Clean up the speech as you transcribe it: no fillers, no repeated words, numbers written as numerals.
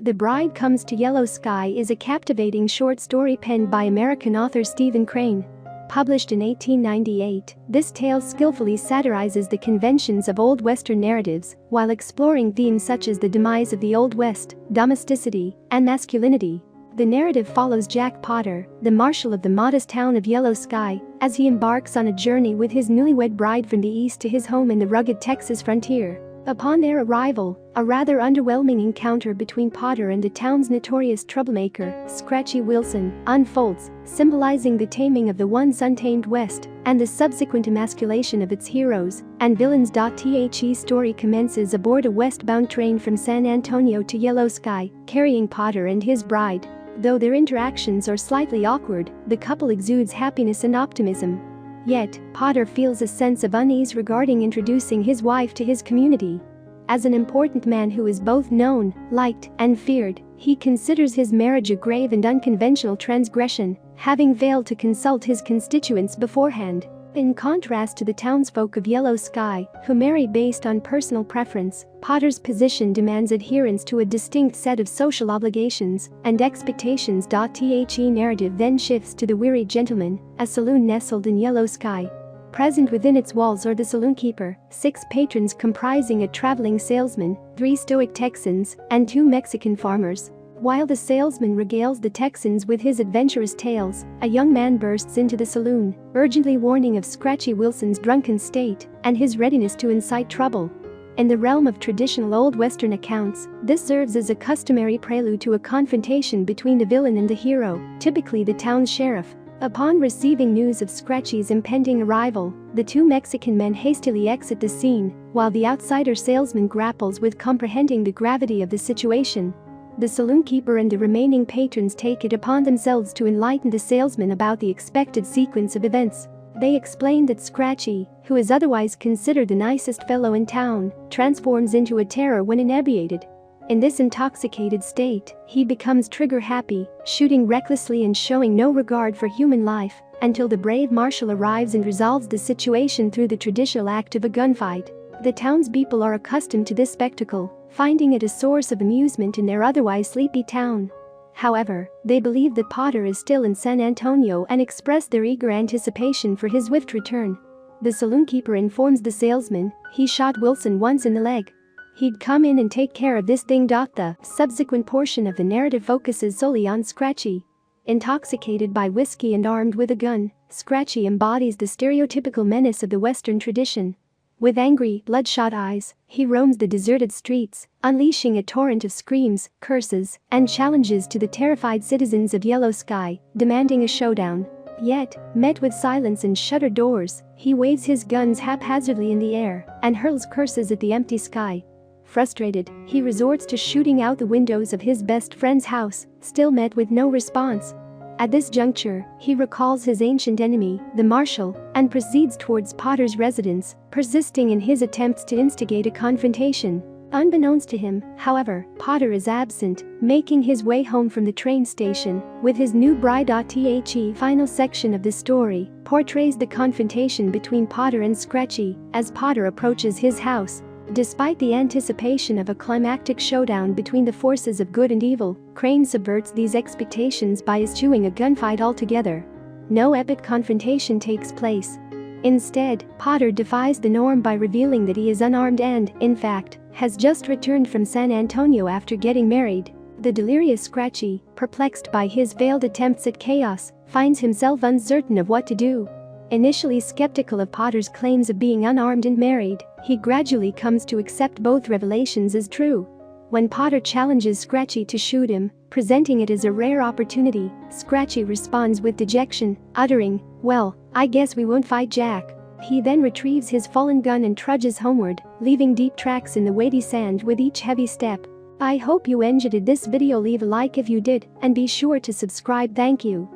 The Bride Comes to Yellow Sky is a captivating short story penned by American author Stephen Crane. Published in 1898, this tale skillfully satirizes the conventions of Old Western narratives while exploring themes such as the demise of the Old West, domesticity, and masculinity. The narrative follows Jack Potter, the marshal of the modest town of Yellow Sky, as he embarks on a journey with his newlywed bride from the east to his home in the rugged Texas frontier. Upon their arrival, a rather underwhelming encounter between Potter and the town's notorious troublemaker, Scratchy Wilson, unfolds, symbolizing the taming of the once untamed West and the subsequent emasculation of its heroes and villains. The story commences aboard a westbound train from San Antonio to Yellow Sky, carrying Potter and his bride. Though their interactions are slightly awkward, the couple exudes happiness and optimism. Yet, Potter feels a sense of unease regarding introducing his wife to his community. As an important man who is both known, liked, and feared, he considers his marriage a grave and unconventional transgression, having failed to consult his constituents beforehand. In contrast to the townsfolk of Yellow Sky, who marry based on personal preference, Potter's position demands adherence to a distinct set of social obligations and expectations. The narrative then shifts to the Weary Gentleman, a saloon nestled in Yellow Sky. Present within its walls are the saloonkeeper, 6 patrons comprising a traveling salesman, 3 stoic Texans, and 2 Mexican farmers. While the salesman regales the Texans with his adventurous tales, a young man bursts into the saloon, urgently warning of Scratchy Wilson's drunken state and his readiness to incite trouble. In the realm of traditional Old Western accounts, this serves as a customary prelude to a confrontation between the villain and the hero, typically the town's sheriff. Upon receiving news of Scratchy's impending arrival, the 2 Mexican men hastily exit the scene, while the outsider salesman grapples with comprehending the gravity of the situation. The saloonkeeper and the remaining patrons take it upon themselves to enlighten the salesman about the expected sequence of events. They explain that Scratchy, who is otherwise considered the nicest fellow in town, transforms into a terror when inebriated. In this intoxicated state, he becomes trigger-happy, shooting recklessly and showing no regard for human life, until the brave marshal arrives and resolves the situation through the traditional act of a gunfight. The townspeople are accustomed to this spectacle, finding it a source of amusement in their otherwise sleepy town. However, they believe that Potter is still in San Antonio and express their eager anticipation for his swift return. The saloonkeeper informs the salesman he shot Wilson once in the leg. He'd come in and take care of this thing. The subsequent portion of the narrative focuses solely on Scratchy. Intoxicated by whiskey and armed with a gun, Scratchy embodies the stereotypical menace of the Western tradition. With angry, bloodshot eyes, he roams the deserted streets, unleashing a torrent of screams, curses, and challenges to the terrified citizens of Yellow Sky, demanding a showdown. Yet, met with silence and shuttered doors, he waves his guns haphazardly in the air and hurls curses at the empty sky. Frustrated, he resorts to shooting out the windows of his best friend's house, still met with no response. At this juncture, he recalls his ancient enemy, the marshal, and proceeds towards Potter's residence, persisting in his attempts to instigate a confrontation. Unbeknownst to him, however, Potter is absent, making his way home from the train station with his new bride. The final section of the story portrays the confrontation between Potter and Scratchy as Potter approaches his house. Despite the anticipation of a climactic showdown between the forces of good and evil, Crane subverts these expectations by eschewing a gunfight altogether. No epic confrontation takes place. Instead, Potter defies the norm by revealing that he is unarmed and, in fact, has just returned from San Antonio after getting married. The delirious Scratchy, perplexed by his failed attempts at chaos, finds himself uncertain of what to do. Initially skeptical of Potter's claims of being unarmed and married, he gradually comes to accept both revelations as true. When Potter challenges Scratchy to shoot him, presenting it as a rare opportunity, Scratchy responds with dejection, uttering, "Well, I guess we won't fight, Jack." He then retrieves his fallen gun and trudges homeward, leaving deep tracks in the weighty sand with each heavy step. I hope you enjoyed this video. Leave a like if you did, and be sure to subscribe. Thank you.